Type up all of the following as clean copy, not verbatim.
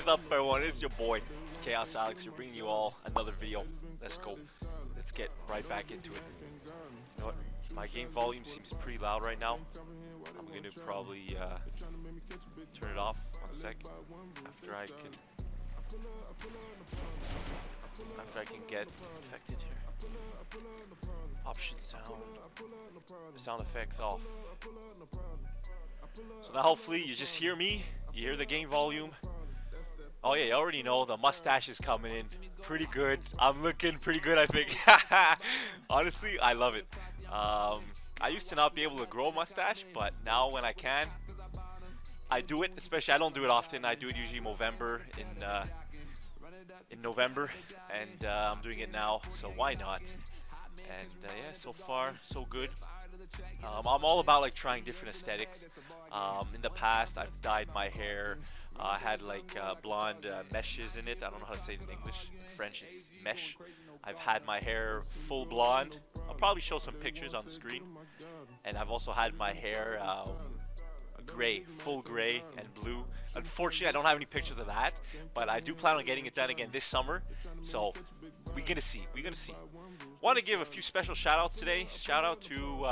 What is up, everyone? It's your boy, Chaos Alex. Here bringing you all another video. Let's go. Let's get right back into it. You know what? My game volume seems pretty loud right now. I'm gonna probably turn it off 1 sec after I can get infected here. Option sound. Sound effects off. So now hopefully you just hear me. You hear the game volume. Oh yeah, you already know the mustache is coming in pretty good. I'm looking pretty good, I think. Honestly, I love it. I used to not be able to grow a mustache, but now when I can, I do it. Especially, I don't do it often. I do it usually in November, and I'm doing it now. So why not? And yeah, so far so good. I'm all about like trying different aesthetics. In the past, I've dyed my hair. I had like blonde meshes in it. I don't know how to say it in English. In French, it's mesh. I've had my hair full blonde. I'll probably show some pictures on the screen. And I've also had my hair gray, full gray and blue. Unfortunately, I don't have any pictures of that, but I do plan on getting it done again this summer. So we're gonna see. We're gonna see. Want to give a few special shout outs today. Shout out to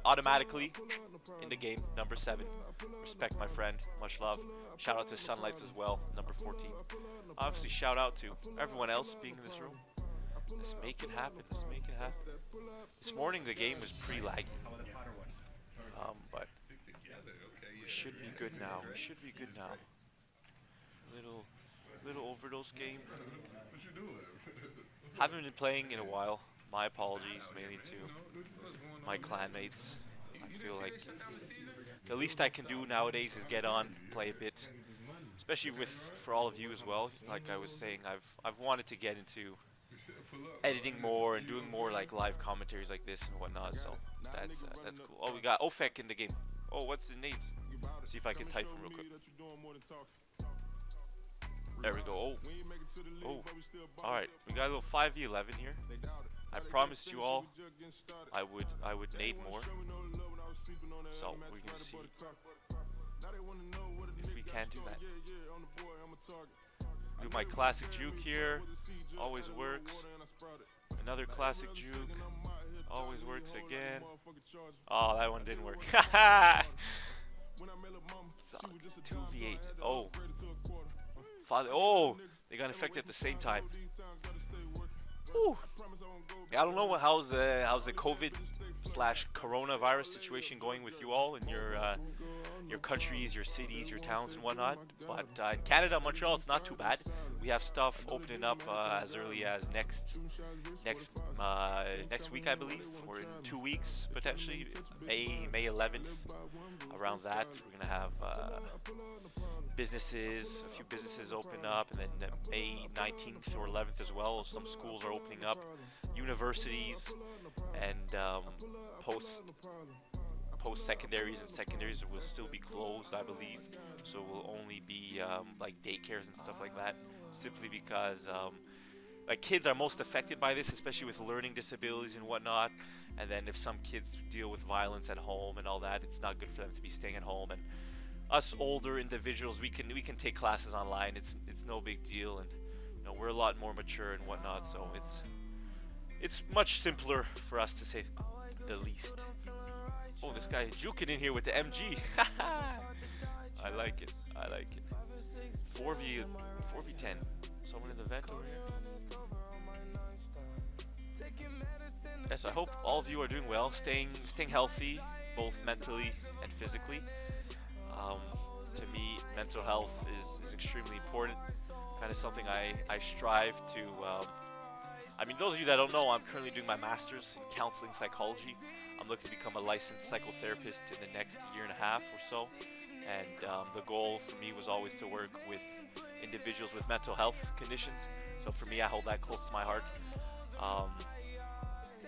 Automatically in the game, number 7. Respect, my friend. Much love. Shout out to Sunlights as well, number 14. Obviously, shout out to everyone else being in this room. Let's make it happen. Let's make it happen. This morning the game was pretty laggy, but we should be good now. We should be good now. Little overdose game. Haven't been playing in a while. My apologies, mainly to my clanmates. I feel like the least I can do nowadays is get on, play a bit, especially for all of you as well. Like I was saying, I've wanted to get into editing more and doing more like live commentaries like this and whatnot. So that's cool. Oh, we got Ofek in the game. Oh, what's the nades? See if I can type him real quick. There we go. Oh. All right, we got a little 5v11 here. I promised you all I would nade more. So we're gonna see if we can do that. Do my classic juke here. Always works. Another classic juke. Always works again. Oh, that one didn't work. 2v8. Oh. Father. Oh, they got infected at the same time. Whew. Yeah, I don't know how's the COVID/coronavirus situation going with you all in your countries, your cities, your towns, and whatnot. But in Canada, Montreal, it's not too bad. We have stuff opening up as early as next week, I believe, or in 2 weeks potentially, May 11th. Around that, we're gonna have a few businesses open up, and then May 19th or 11th as well. Some schools are opening up, universities, and post-secondaries and secondaries will still be closed, I believe. So it will only be like daycares and stuff like that, simply because like kids are most affected by this, especially with learning disabilities and whatnot. And then if some kids deal with violence at home and all that, it's not good for them to be staying at home. And us older individuals, we can take classes online. It's no big deal, and we're a lot more mature and whatnot. So it's much simpler for us, to say the least. Oh, this guy juking in here with the MG. I like it. 4v10. Someone in the vent over here. Yes, I hope all of you are doing well, staying healthy, both mentally and physically. To me, mental health is extremely important. Kind of something I strive to. I mean, those of you that don't know, I'm currently doing my master's in counseling psychology. I'm looking to become a licensed psychotherapist in the next year and a half or so. And the goal for me was always to work with individuals with mental health conditions. So for me, I hold that close to my heart.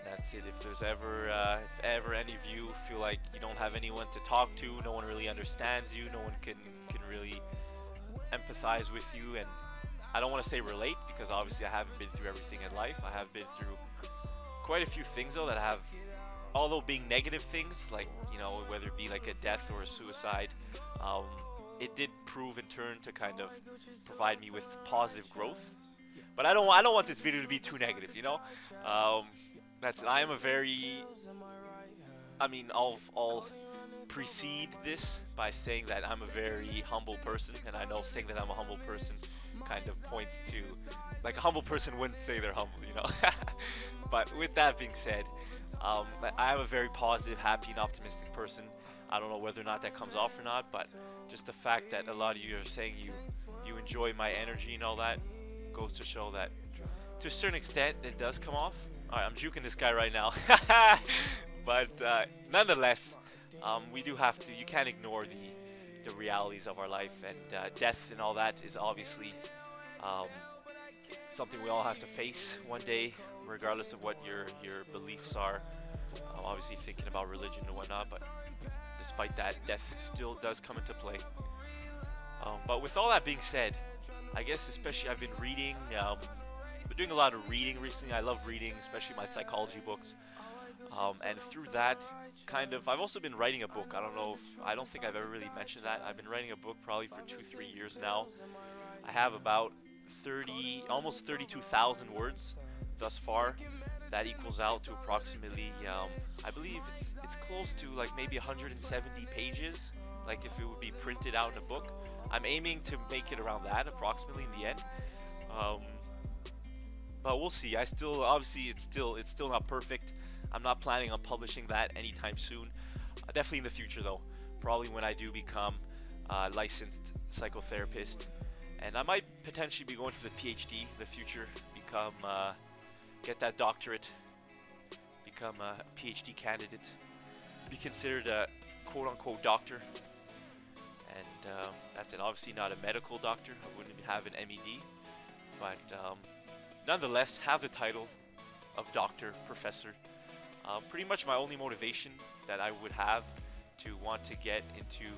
That's it. If there's ever any of you feel like you don't have anyone to talk to, no one really understands you, no one can really empathize with you, and I don't want to say relate, because obviously I haven't been through everything in life. I have been through quite a few things though that have, although being negative things, like whether it be like a death or a suicide, it did prove in turn to kind of provide me with positive growth. But I don't want this video to be too negative, you know. Um, that's I am a very I mean I'll precede this by saying that I'm a very humble person, and I know saying that I'm a humble person kind of points to like a humble person wouldn't say they're humble, you know. But with that being said, I am a very positive, happy, and optimistic person. I don't know whether or not that comes off or not, but just the fact that a lot of you are saying you enjoy my energy and all that goes to show that to a certain extent it does come off. All right, I'm juking this guy right now, but nonetheless, we do have to. You can't ignore the realities of our life, and death and all that is obviously um, something we all have to face one day, regardless of what your beliefs are. Obviously, thinking about religion and whatnot, but despite that, death still does come into play. But with all that being said, I guess especially I've been reading. Been doing a lot of reading recently. I love reading, especially my psychology books. And through that, kind of, I've also been writing a book. I don't think I've ever really mentioned that. I've been writing a book probably for 2-3 years now. I have about almost 32,000 words thus far. That equals out to approximately, I believe it's close to like maybe 170 pages. Like if it would be printed out in a book, I'm aiming to make it around that approximately in the end. Um, but we'll see. Obviously it's still not perfect. I'm not planning on publishing that anytime soon. Definitely in the future though. Probably when I do become a licensed psychotherapist, and I might potentially be going for the PhD in the future. Get that doctorate. Become a PhD candidate. Be considered a quote-unquote doctor. And that's it. Obviously not a medical doctor. I wouldn't have an MED, but nonetheless have the title of doctor, professor. Pretty much my only motivation that I would have to want to get into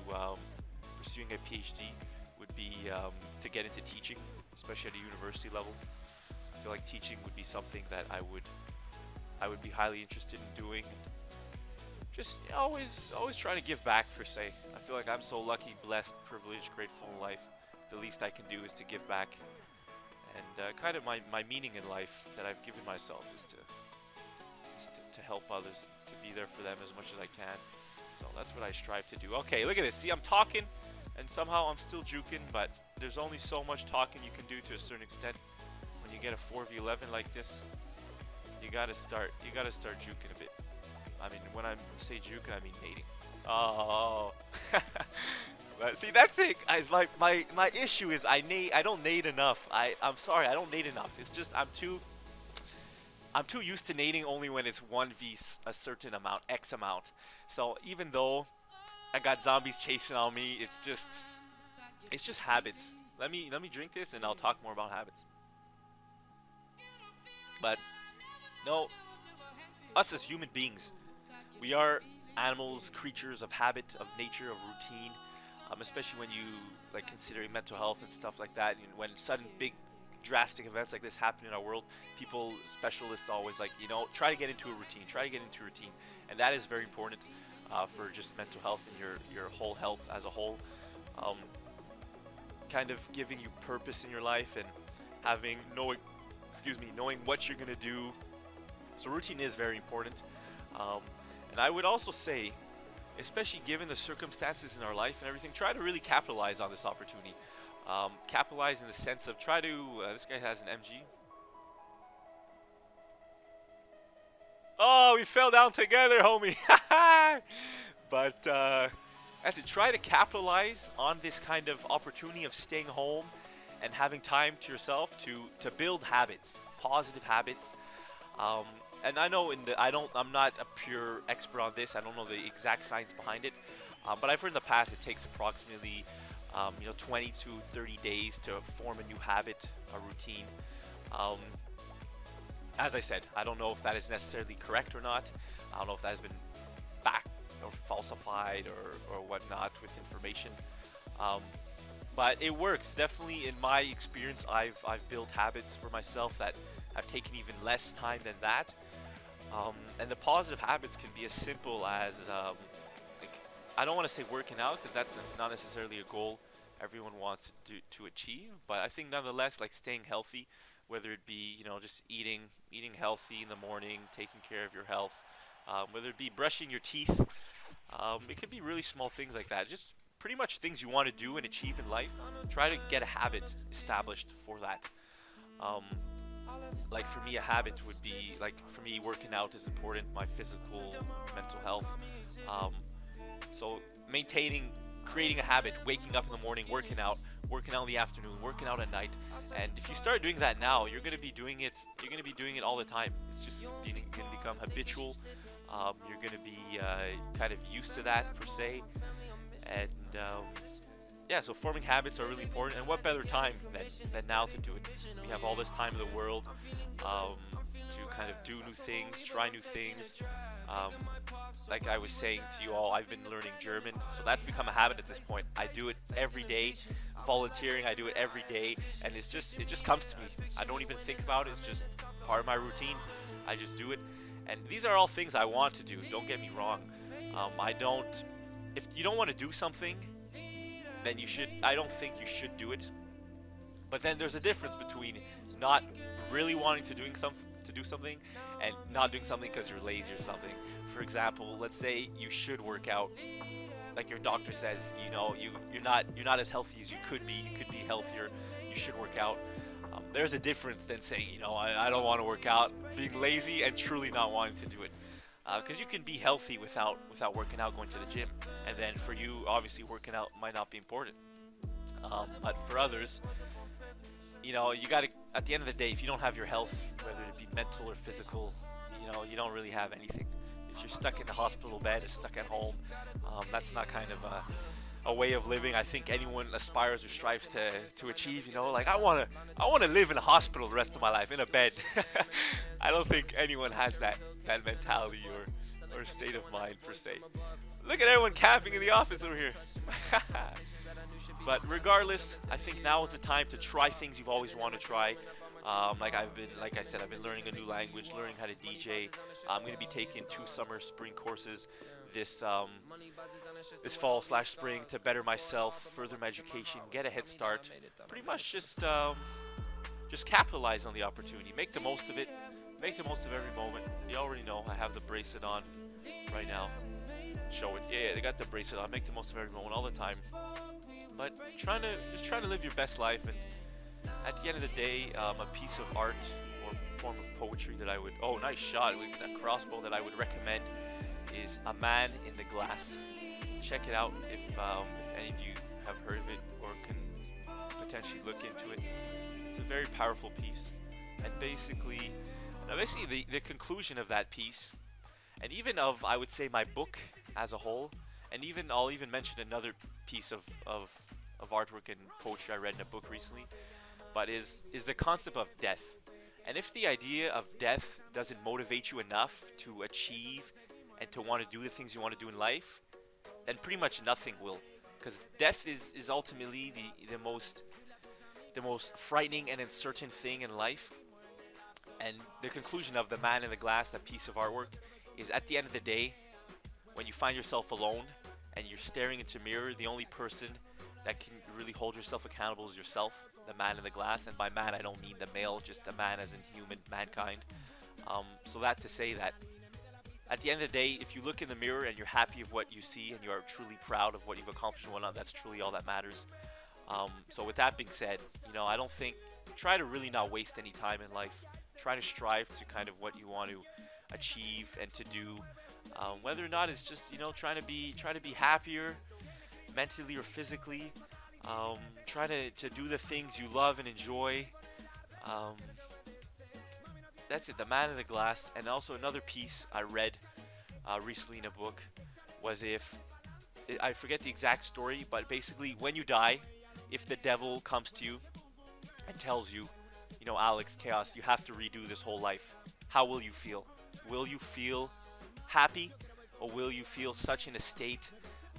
pursuing a PhD would be to get into teaching, especially at a university level. I feel like teaching would be something that I would be highly interested in doing. Just always trying to give back per se. I feel like I'm so lucky, blessed, privileged, grateful in life. The least I can do is to give back. And kind of my meaning in life that I've given myself is to help others, to be there for them as much as I can. So that's what I strive to do. Okay, look at this. See, I'm talking, and somehow I'm still juking, but there's only so much talking you can do to a certain extent. When you get a 4v11 like this, you gotta start juking a bit. I mean, when I say juking, I mean mating. Oh, but see, that's it, guys. My issue is I don't nade enough. I'm sorry, I don't nade enough. It's just I'm too used to nading only when it's 1v a certain amount, X amount. So even though I got zombies chasing on me, it's just habits. Let me drink this and I'll talk more about habits. But no, us as human beings, we are animals, creatures of habit, of nature, of routine. Especially when you like considering mental health and stuff like that. You know, when sudden big drastic events like this happen in our world, specialists always like, try to get into a routine, and that is very important for just mental health and your whole health as a whole. Kind of giving you purpose in your life and knowing what you're gonna do. So routine is very important, and I would also say, especially given the circumstances in our life and everything, try to really capitalize on this opportunity. Capitalize in the sense of this guy has an MG. Oh, we fell down together, homie. But that's it. Try to capitalize on this kind of opportunity of staying home and having time to yourself to build habits, positive habits. And I know I'm not a pure expert on this. I don't know the exact science behind it. But I've heard in the past it takes approximately 20 to 30 days to form a new habit, a routine. As I said, I don't know if that is necessarily correct or not. I don't know if that has been backed or falsified or whatnot with information. But it works. Definitely in my experience, I've built habits for myself that have taken even less time than that. And the positive habits can be as simple as I don't want to say working out, because that's not necessarily a goal everyone wants to achieve. But I think nonetheless, like staying healthy, whether it be just eating healthy in the morning, taking care of your health, whether it be brushing your teeth, it could be really small things like that. Just pretty much things you want to do and achieve in life. Try to get a habit established for that. Um, like for me, a habit would be like for me, working out is important. My physical, mental health. Um, so maintaining, creating a habit, waking up in the morning, working out in the afternoon, working out at night, and if you start doing that now, you're gonna be doing it. You're gonna be doing it all the time. It's just gonna become habitual. You're gonna be kind of used to that per se, and yeah. So forming habits are really important, and what better time than now to do it? We have all this time in the world um, to kind of do new things, try new things. Um, like I was saying to you all, I've been learning German, so that's become a habit at this point. I do it every day. Volunteering, I do it every day, and it just comes to me. I don't even think about it. It's just part of my routine. I just do it, and these are all things I want to do. Don't get me wrong. I don't. If you don't want to do something, then you should. I don't think you should do it. But then there's a difference between not really wanting to do something and not doing something because you're lazy or something. For example, let's say you should work out, like your doctor says, you're not as healthy as you could be. You could be healthier. You should work out. There's a difference than saying, I don't want to work out, being lazy and truly not wanting to do it. Because you can be healthy without working out, going to the gym, and then for you, obviously, working out might not be important. But for others, you got to. At the end of the day, if you don't have your health, whether it be mental or physical, you don't really have anything. If you're stuck in the hospital bed or stuck at home, that's not kind of a way of living I think anyone aspires or strives to achieve. Like I want to live in a hospital the rest of my life in a bed. I don't think anyone has that mentality or state of mind per se. Look at everyone camping in the office over here. But regardless, I think now is the time to try things you've always wanted to try. Like I said, I've been learning a new language, learning how to DJ. I'm going to be taking 2 summer spring courses this this fall/spring to better myself, further my education, get a head start. Pretty much just capitalize on the opportunity, make the most of it, make the most of every moment. You already know I have the bracelet on right now. Show it. Yeah, they got the bracelet on. Make the most of every moment all the time. But trying to live your best life, and at the end of the day, a piece of art or form of poetry that I would nice shot with a crossbow that I would recommend is A Man in the Glass. Check it out if any of you have heard of it or can potentially look into it. It's a very powerful piece, and basically the conclusion of that piece, and even of I would say my book as a whole, and I'll even mention another piece of artwork and poetry I read in a book recently, but is the concept of death. And if the idea of death doesn't motivate you enough to achieve and to want to do the things you want to do in life, then pretty much nothing will. Because death is ultimately the most frightening and uncertain thing in life. And the conclusion of The Man in the Glass, that piece of artwork, is at the end of the day, when you find yourself alone and you're staring into a mirror, the only person that can really hold yourself accountable is yourself, the man in the glass. And by man, I don't mean the male, just a man as in human, mankind. So that to say that at the end of the day, if you look in the mirror and you're happy of what you see and you are truly proud of what you've accomplished and whatnot, that's truly all that matters. So with that being said, I don't think, try to really not waste any time in life. Try to strive to kind of what you want to achieve and to do. Whether or not it's just trying to be happier mentally or physically. Try to do the things you love and enjoy. That's it. The Man in the Glass. And also another piece I read recently in a book was I forget the exact story, but basically when you die, if the devil comes to you and tells you, Alex, Chaos, you have to redo this whole life, how will you feel? Will you feel happy, or will you feel such in a state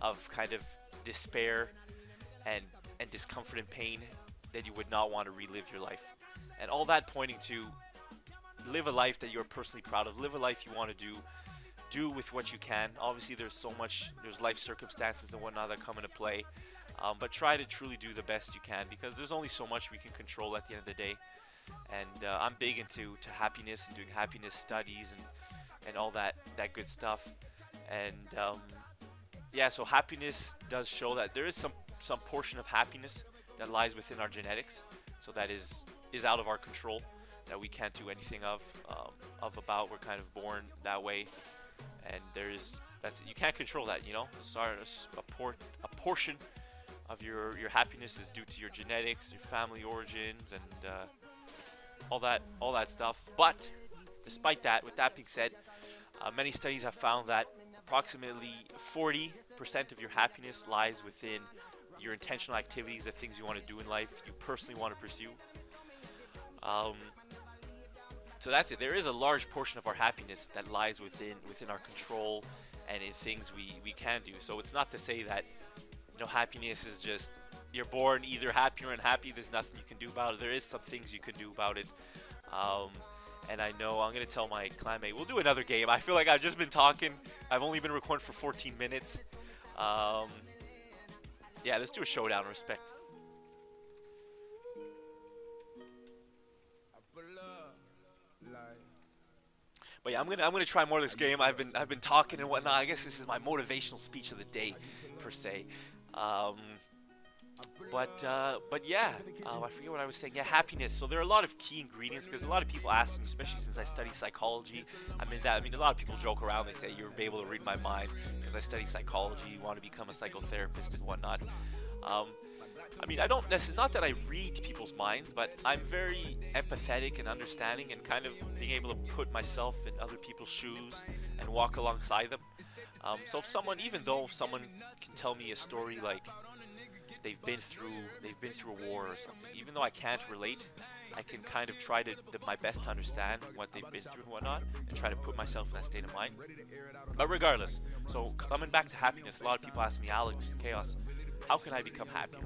of kind of despair and discomfort and pain that you would not want to relive your life? And all that pointing to live a life that you're personally proud of, live a life you want to do with what you can. Obviously there's life circumstances and whatnot that come into play, but try to truly do the best you can because there's only so much we can control at the end of the day. And I'm big into happiness and doing happiness studies and all that good stuff. And yeah, so happiness does show that there is some portion of happiness that lies within our genetics. So that is out of our control, that we can't do anything of about. We're kind of born that way, and you can't control that. You know, a portion of your happiness is due to your genetics, your family origins, and all that stuff. But despite that, with that being said, many studies have found that approximately 40% of your happiness lies within your intentional activities, the things you want to do in life, you personally want to pursue. Um, so that's it. There is a large portion of our happiness that lies within our control and in things we can do. So it's not to say that happiness is just you're born either happy or unhappy. There's nothing you can do about it. There is some things you can do about it. And I know I'm gonna tell my clanmate we'll do another game. I feel like I've just been talking. I've only been recording for 14 minutes. Yeah, let's do a showdown. Respect. But yeah, I'm gonna try more of this game. I've been talking and whatnot. I guess this is my motivational speech of the day, per se. But yeah, I forget what I was saying. Yeah, happiness. So there are a lot of key ingredients because a lot of people ask me, especially since I study psychology. I mean, a lot of people joke around. They say you're able to read my mind because I study psychology. You want to become a psychotherapist and whatnot. I mean, I don't necessarily, not that I read people's minds, but I'm very empathetic and understanding and kind of being able to put myself in other people's shoes and walk alongside them. So if even though someone can tell me a story like they've been through a war or something, even though I can't relate, I can kind of try my best to understand what they've been through and whatnot, and try to put myself in that state of mind. But regardless, so coming back to happiness, a lot of people ask me, Alex, Chaos, how can I become happier?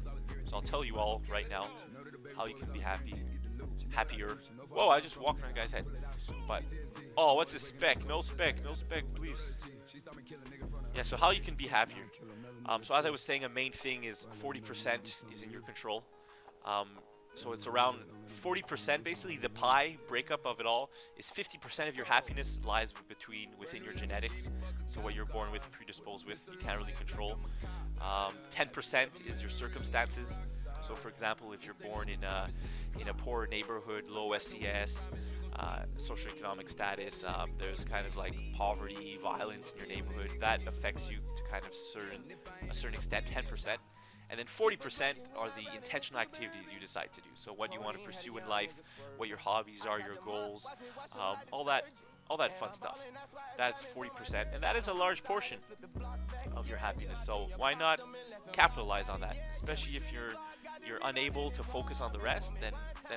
So I'll tell you all right now how you can be happier. Whoa, I just walked on a guy's head. But, oh, what's this spec? No spec, please. Yeah, so how you can be happier. So as I was saying, a main thing is 40% is in your control. So it's around 40%, basically the pie breakup of it all is 50% of your happiness lies within your genetics. So what you're born with, predisposed with, you can't really control. 10% is your circumstances. So for example, if you're born in a poor neighborhood, low SES, socioeconomic status, there's kind of like poverty, violence in your neighborhood, that affects you to kind of a certain extent, 10%. And then 40% are the intentional activities you decide to do. So what you want to pursue in life, what your hobbies are, your goals, all that fun stuff. That's 40%, and that is a large portion of your happiness. So why not capitalize on that? Especially if you're unable to focus on the rest, then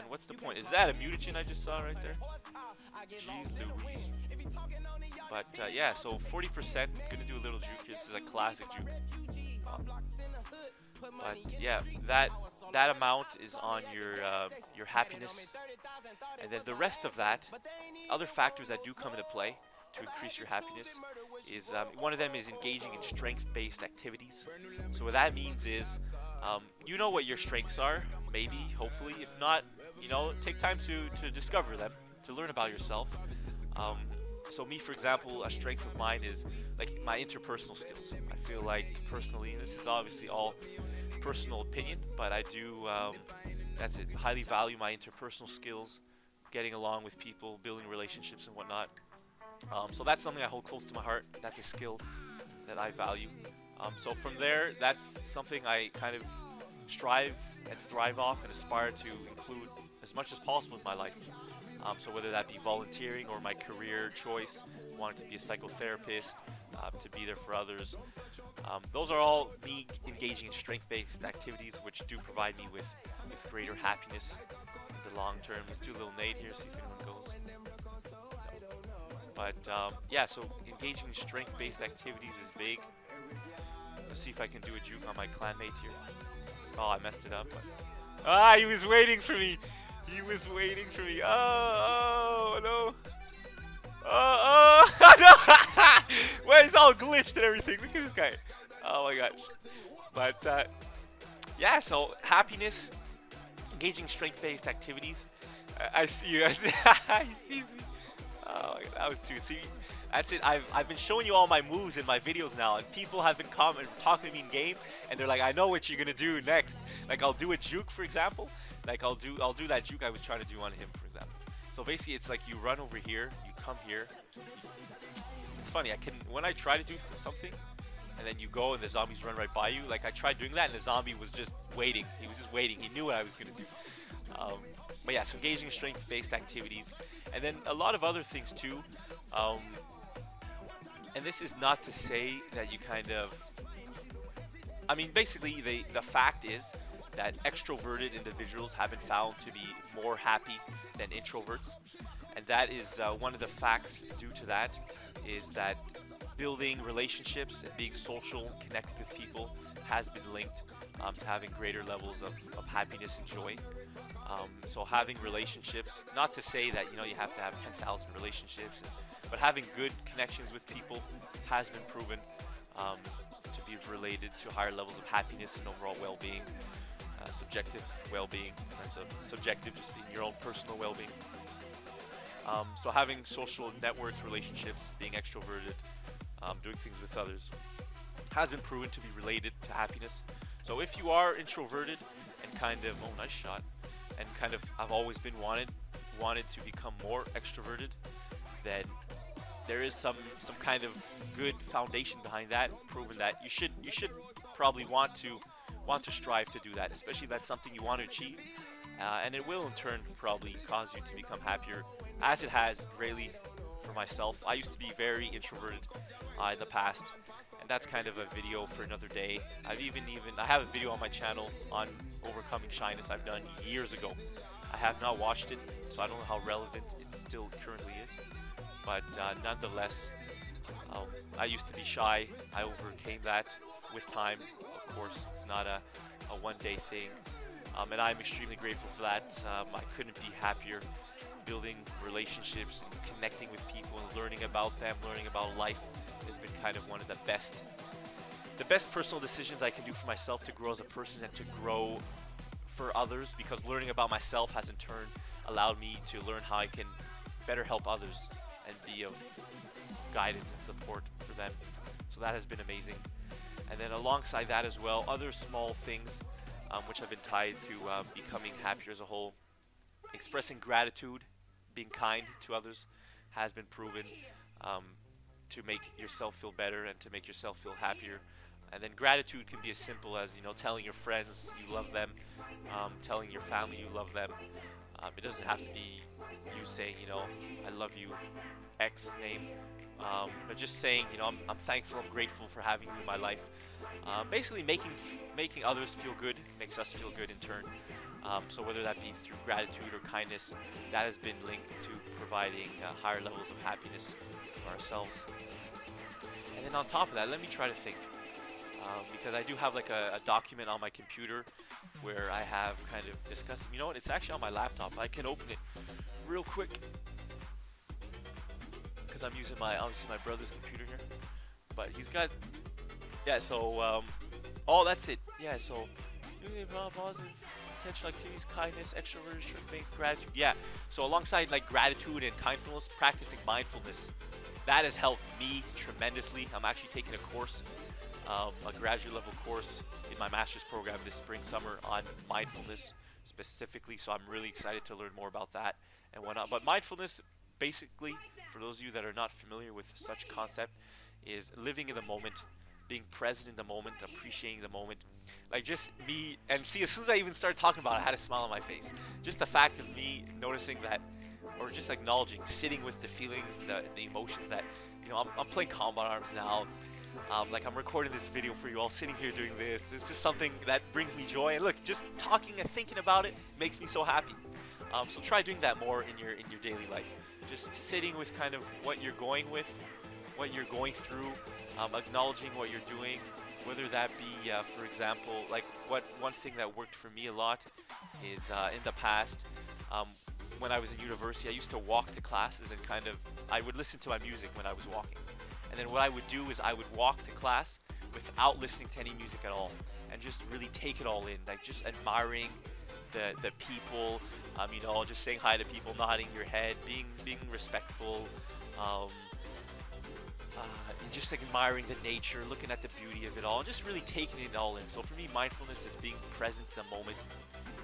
what's the point? Is that a mutagen I just saw right there? Jeez Louise. But yeah, so 40%. Gonna do a little juke here. This is a classic juke. But yeah, that amount is on your happiness, and then the rest of that, other factors that do come into play to increase your happiness is one of them is engaging in strength-based activities. So what that means is you know what your strengths are, maybe, hopefully. If not, take time to discover them, to learn about yourself. So me, for example, a strength of mine is like my interpersonal skills. I feel like personally, this is obviously all personal opinion, but I do, that's it, highly value my interpersonal skills, getting along with people, building relationships and whatnot. So that's something I hold close to my heart. That's a skill that I value. So from there, that's something I kind of strive and thrive off and aspire to include as much as possible in my life. So whether that be volunteering or my career choice, wanting to be a psychotherapist, to be there for others. Those are all me engaging in strength-based activities, which do provide me with greater happiness in the long term. Let's do a little nade here, see if anyone goes. But yeah, so engaging in strength-based activities is big. Let's see if I can do a juke on my clanmate here. Oh, I messed it up. But he was waiting for me. He was waiting for me. Oh no. No. Well, it's all glitched and everything. Look at this guy. Oh my gosh. But Yeah, so happiness, engaging strength-based activities. I see you. I see, he sees me. Oh, that was too. See, that's it. I've been showing you all my moves in my videos now, and people have been talking to me in game, and they're like, I know what you're gonna do next. Like I'll do a juke, for example. Like I'll do that juke I was trying to do on him, for example. So basically, it's like you run over here, you come here. It's funny. I can when I try to do something, and then you go and the zombies run right by you. Like I tried doing that, and the zombie was just waiting. He was just waiting. He knew what I was gonna do. Um, but yeah, so engaging strength-based activities, and then a lot of other things too. Um, and this is not to say that you kind of, I mean, basically the fact is that extroverted individuals have been found to be more happy than introverts, and that is one of the facts due to that is that building relationships and being social, connected with people has been linked to having greater levels of happiness and joy. So having relationships, not to say that you have to have 10,000 relationships, but having good connections with people has been proven um, to be related to higher levels of happiness and overall well-being, subjective well-being, sense of subjective just being your own personal well-being. So having social networks, relationships, being extroverted, doing things with others has been proven to be related to happiness. So if you are introverted and kind of, oh nice shot, and kind of I've always been wanted to become more extroverted, then there is some kind of good foundation behind that, proven that you should probably want to strive to do that, especially if that's something you want to achieve, and it will in turn probably cause you to become happier, as it has greatly for myself. I used to be very introverted in the past, and that's kind of a video for another day. I have a video on my channel on overcoming shyness I've done years ago. I have not watched it, so I don't know how relevant it still currently is. But nonetheless, I used to be shy. I overcame that with time. Of course, it's not a one-day thing, and I'm extremely grateful for that. I couldn't be happier. Building relationships, and connecting with people, and learning about them, learning about life has been kind of one of the best personal decisions I can do for myself to grow as a person and to grow for others, because learning about myself has in turn allowed me to learn how I can better help others and be of guidance and support for them. So that has been amazing. And then alongside that as well, other small things which have been tied to becoming happier as a whole. Expressing gratitude, being kind to others has been proven um, to make yourself feel better and to make yourself feel happier. And then gratitude can be as simple as telling your friends you love them, telling your family you love them. It doesn't have to be you saying I love you, X name, but just saying I'm thankful, I'm grateful for having you in my life. Basically, making others feel good makes us feel good in turn. So whether that be through gratitude or kindness, that has been linked to providing higher levels of happiness for ourselves. And then on top of that, let me try to think. Because I do have like a document on my computer where I have kind of discussed. You know what? It's actually on my laptop. I can open it real quick because I'm using obviously my brother's computer here. But he's got, yeah. So oh, that's it. Yeah. So positive potential activities, kindness, extroversion, faith, gratitude. Yeah. So alongside like gratitude and kindness, practicing mindfulness, that has helped me tremendously. I'm actually taking a course. A graduate level course in my master's program this spring summer on mindfulness specifically, so I'm really excited to learn more about that and whatnot. But mindfulness, basically, for those of you that are not familiar with such concept, is living in the moment, being present in the moment, appreciating the moment. Like just me, and see, as soon as I even started talking about it, I had a smile on my face. Just the fact of me noticing that, or just acknowledging, sitting with the feelings, the emotions that, I'm playing Combat Arms now. Like I'm recording this video for you all, sitting here doing this. It's just something that brings me joy. And look, just talking and thinking about it makes me so happy. So try doing that more in your daily life. Just sitting with kind of what you're going through, acknowledging what you're doing, whether that be, for example, like one thing that worked for me a lot is in the past, when I was in university, I used to walk to classes and I would listen to my music when I was walking. And then what I would do is I would walk to class without listening to any music at all. and just really take it all in, like just admiring the people, just saying hi to people, nodding your head, being respectful, um, and just like admiring the nature, looking at the beauty of it all, and just really taking it all in. So for me, mindfulness is being present in the moment,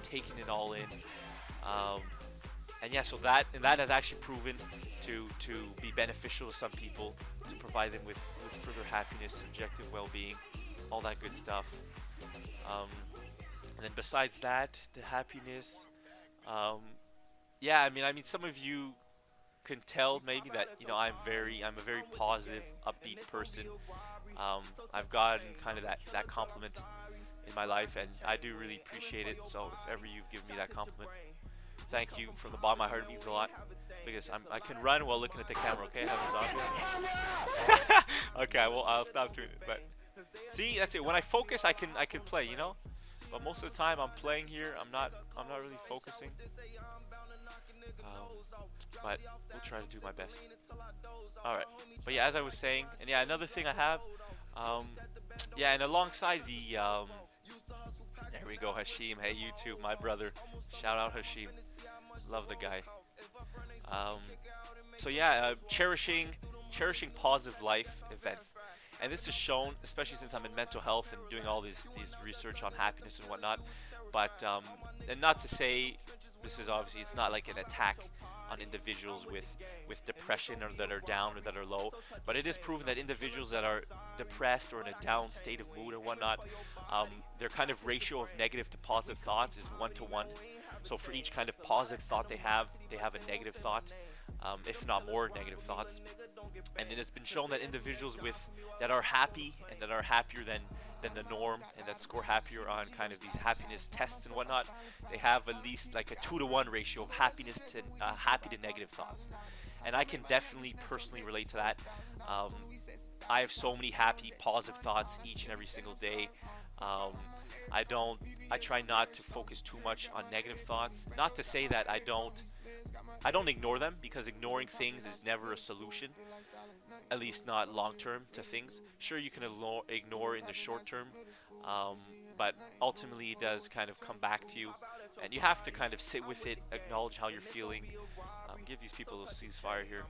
taking it all in. Um, and yeah, so that has actually proven to be beneficial to some people, to provide them with further happiness, subjective well-being, all that good stuff. Um, and then besides that, the happiness, um, yeah, I mean, some of you can tell maybe that I'm a very positive, upbeat person. Um, I've gotten kind of that compliment in my life, and I do really appreciate it. So if ever you've given me that compliment, thank you from the bottom of my heart. It means a lot because I can run while looking at the camera. Okay, I have a zombie. Okay, well I'll stop doing it. But see, that's it. When I focus, I can play. But most of the time I'm playing here. I'm not really focusing. But we'll try to do my best. All right. But yeah, as I was saying, and yeah, another thing I have, um, yeah, and alongside there we go, Hashim. Hey, you too, my brother. Shout out Hashim. Love the guy. Um, so yeah, cherishing positive life events, and this is shown, especially since I'm in mental health and doing all these research on happiness and whatnot. But and not to say this is obviously it's not like an attack on individuals with depression or that are down or that are low, but it is proven that individuals that are depressed or in a down state of mood or whatnot, their kind of ratio of negative to positive thoughts is 1 to 1. So for each kind of positive thought they have a negative thought, if not more negative thoughts. And it has been shown that individuals that are happy and that are happier than the norm and that score happier on kind of these happiness tests and whatnot, they have at least like a 2 to 1 ratio of happiness to happy to negative thoughts. And I can definitely personally relate to that. Um, I have so many happy, positive thoughts each and every single day. Um, I try not to focus too much on negative thoughts. Not to say that I don't ignore them, because ignoring things is never a solution, at least not long term to things. Sure, you can ignore in the short term, um, but ultimately it does kind of come back to you, and you have to kind of sit with it, acknowledge how you're feeling. Give these people a ceasefire here.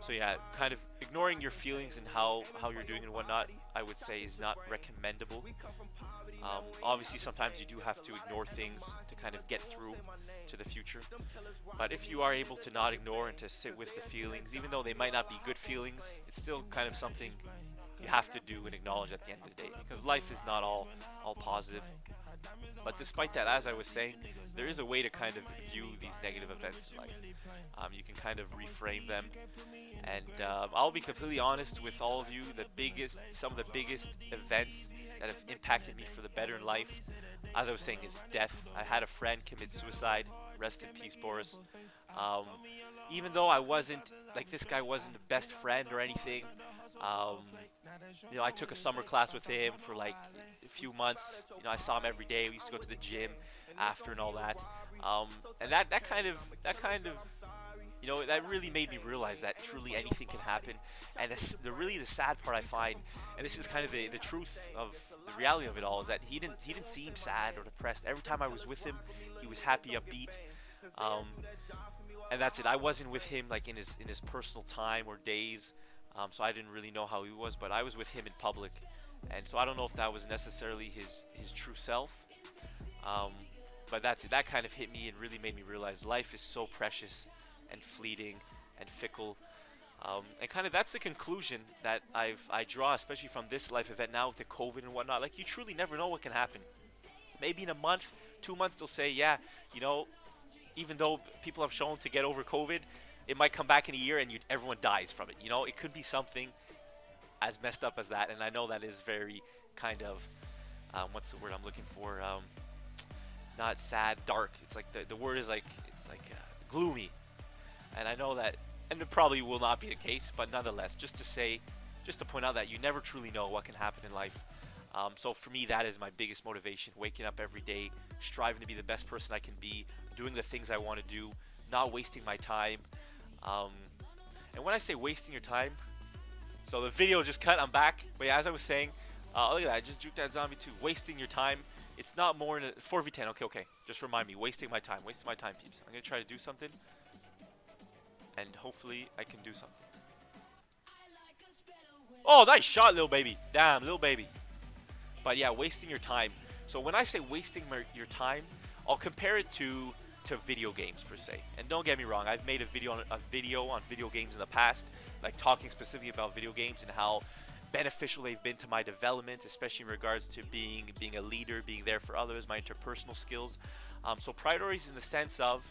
So yeah, kind of ignoring your feelings and how you're doing and whatnot, I would say is not recommendable. Obviously, sometimes you do have to ignore things to kind of get through to the future. But if you are able to not ignore and to sit with the feelings, even though they might not be good feelings, it's still kind of something you have to do and acknowledge at the end of the day, because life is not all positive. But despite that, as I was saying, there is a way to kind of view these negative events in life. You can kind of reframe them, and I'll be completely honest with all of you. Some of the biggest events that have impacted me for the better in life, as I was saying, is death. I had a friend commit suicide. Rest in peace, Boris. Um, Even though this guy wasn't the best friend or anything. Um, I took a summer class with him for like a few months. I saw him every day. We used to go to the gym after and all that. And that kind of that really made me realize that truly anything can happen. And the sad part I find, and this is kind of the truth of the reality of it all, is that he didn't seem sad or depressed. Every time I was with him, he was happy, upbeat. Um, and that's it. I wasn't with him like in his personal time or days, so I didn't really know how he was. But I was with him in public, and so I don't know if that was necessarily his true self. Um, but that's it. That kind of hit me and really made me realize life is so precious and fleeting and fickle. And kind of that's the conclusion that I draw, especially from this life event now with the COVID and whatnot. Like, you truly never know what can happen. Maybe in a month, 2 months, they'll say, yeah, even though people have shown to get over COVID, it might come back in a year and everyone dies from it. It could be something as messed up as that. And I know that is very kind of, what's the word I'm looking for? Not sad, dark. It's like the word is like, it's like gloomy. And I know that, and it probably will not be the case, but nonetheless, just to point out that you never truly know what can happen in life. So for me, that is my biggest motivation, waking up every day, striving to be the best person I can be, doing the things I want to do, not wasting my time. And when I say wasting your time, so the video just cut, I'm back. But yeah, as I was saying, Look at that. I just juked that zombie too. Wasting your time. It's not more than a 4v10. Okay, okay. Just remind me. Wasting my time. Wasting my time, peeps. I'm going to try to do something. And hopefully I can do something. Oh, nice shot, little baby. Damn, little baby. But yeah, wasting your time. So when I say wasting your time, I'll compare it to video games per se. And don't get me wrong, I've made a video on video games in the past, like talking specifically about video games and how beneficial they've been to my development, especially in regards to being a leader, being there for others, my interpersonal skills. So priorities in the sense of,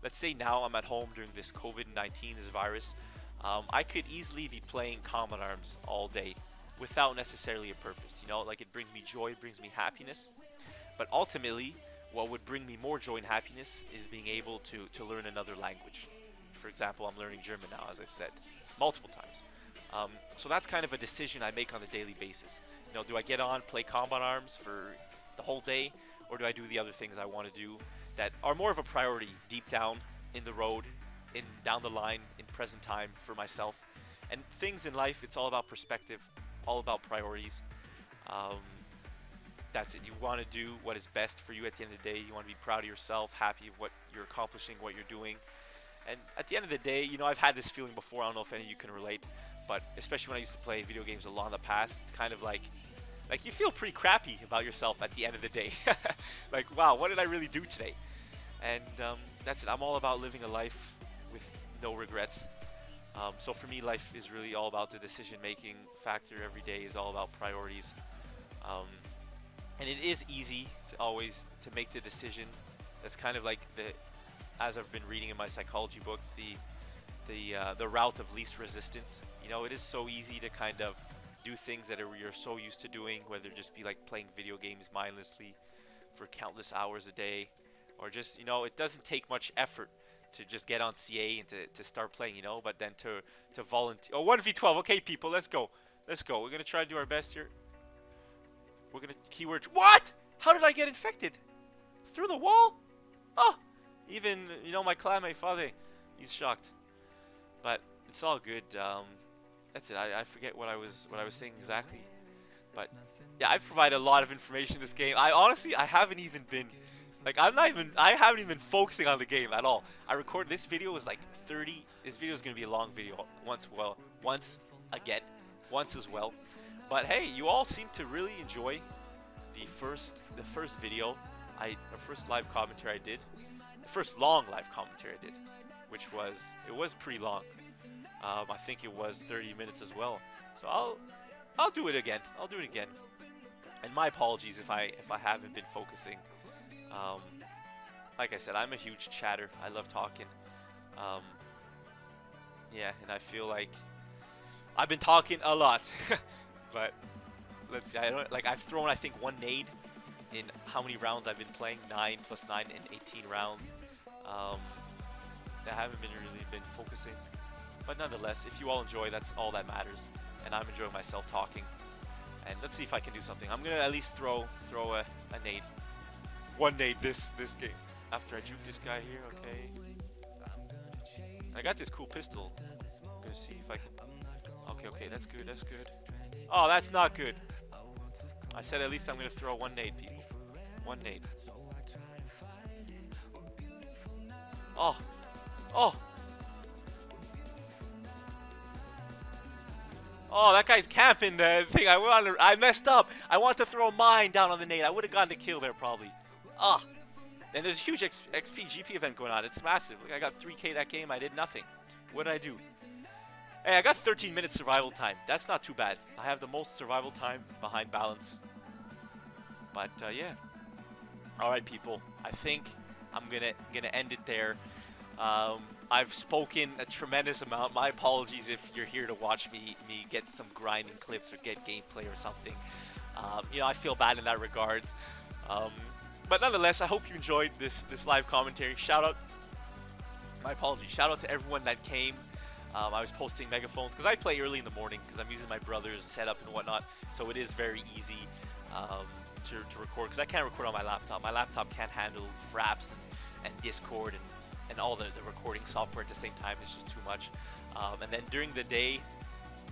let's say now I'm at home during this COVID-19, this virus. I could easily be playing Combat Arms all day without necessarily a purpose. You know, like it brings me joy, it brings me happiness. But ultimately, what would bring me more joy and happiness is being able to learn another language. For example, I'm learning German now, as I've said multiple times. So that's kind of a decision I make on a daily basis. You know, do I get on, play Combat Arms for the whole day, or do I do the other things I want to do that are more of a priority deep down in the road, down the line, in present time for myself? And things in life, it's all about perspective, all about priorities. That's it. You want to do what is best for you at the end of the day. You want to be proud of yourself, happy of what you're accomplishing, what you're doing. And at the end of the day, you know, I've had this feeling before. I don't know if any of you can relate, but especially when I used to play video games a lot in the past, kind of like you feel pretty crappy about yourself at the end of the day. Like, wow, what did I really do today? And that's it. I'm all about living a life with no regrets. So for me, life is really all about the decision-making factor. Every day is all about priorities. And it is easy to always to make the decision. That's kind of like as I've been reading in my psychology books, the route of least resistance. You know, it is so easy to kind of do things that you're so used to doing, whether it just be like playing video games mindlessly for countless hours a day, or just, you know, it doesn't take much effort to just get on CA and to start playing, you know, but then to volunteer. Oh, 1v12. Okay, people, let's go. Let's go. We're going to try to do our best here. We're going to keyword. What? How did I get infected? Through the wall? Oh, even, you know, my clanmate Father, he's shocked. But it's all good. That's it. I forget what I was saying exactly. But yeah, I've provided a lot of information in this game. I haven't even been, like, I haven't even been focusing on the game at all. I recorded this video was like 30. This video is going to be a long video once as well. But hey, you all seem to really enjoy the first video, the first live commentary I did, the first long live commentary I did, which was pretty long. I think it was 30 minutes as well. So I'll do it again. I'll do it again. And my apologies if I haven't been focusing. Like I said, I'm a huge chatter. I love talking. Yeah, and I feel like I've been talking a lot. But let's see. I've thrown, I think, one nade in how many rounds I've been playing? 9 + 9 and 18 rounds. I haven't really been focusing. But nonetheless, if you all enjoy, that's all that matters. And I'm enjoying myself talking. And let's see if I can do something. I'm gonna at least throw a nade. One nade this game. After I juke this guy here, okay. I got this cool pistol. I'm gonna see if I can. Okay, that's good, that's good. Oh, that's not good. I said at least I'm gonna throw one nade, people. One nade. Oh. Oh, that guy's camping the thing. I messed up. I wanted to throw a mine down on the nade. I would have gotten the kill there probably. And there's a huge XP GP event going on. It's massive. Look, I got 3K that game. I did nothing. What did I do? Hey, I got 13 minutes survival time. That's not too bad. I have the most survival time behind balance. But yeah. All right, people. I think I'm gonna end it there. I've spoken a tremendous amount. My apologies if you're here to watch me get some grinding clips or get gameplay or something. You know, I feel bad in that regards. But nonetheless, I hope you enjoyed this live commentary. My apologies. Shout out to everyone that came. I was posting megaphones because I play early in the morning because I'm using my brother's setup and whatnot. So it is very easy to record because I can't record on my laptop. My laptop can't handle Fraps and Discord and all the recording software at the same time. It's just too much. And then during the day,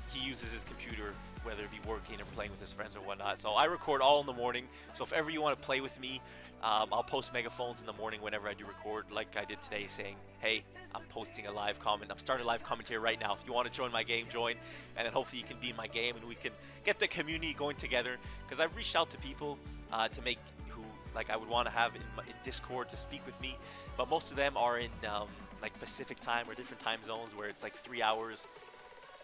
he uses his computer whether it be working or playing with his friends or whatnot. So I record all in the morning. So if ever you want to play with me, I'll post megaphones in the morning whenever I do record, like I did today, saying, hey, I'm posting a live comment. I'm starting a live commentary right now. If you want to join my game, join, and then hopefully you can be in my game and we can get the community going together. Because I've reached out to people to make who like I would want to have in Discord to speak with me, but most of them are in like Pacific time or different time zones where it's like 3 hours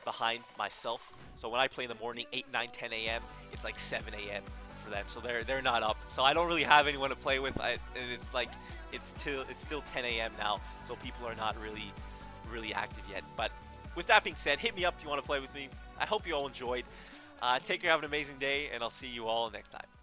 behind myself. So when I play in the morning, 8, 9, 10 a.m., it's like 7 a.m. for them. So they're not up. So I don't really have anyone to play with. And it's like it's still 10 a.m. now. So people are not really active yet. But with that being said, hit me up if you want to play with me. I hope you all enjoyed. Take care, have an amazing day, and I'll see you all next time.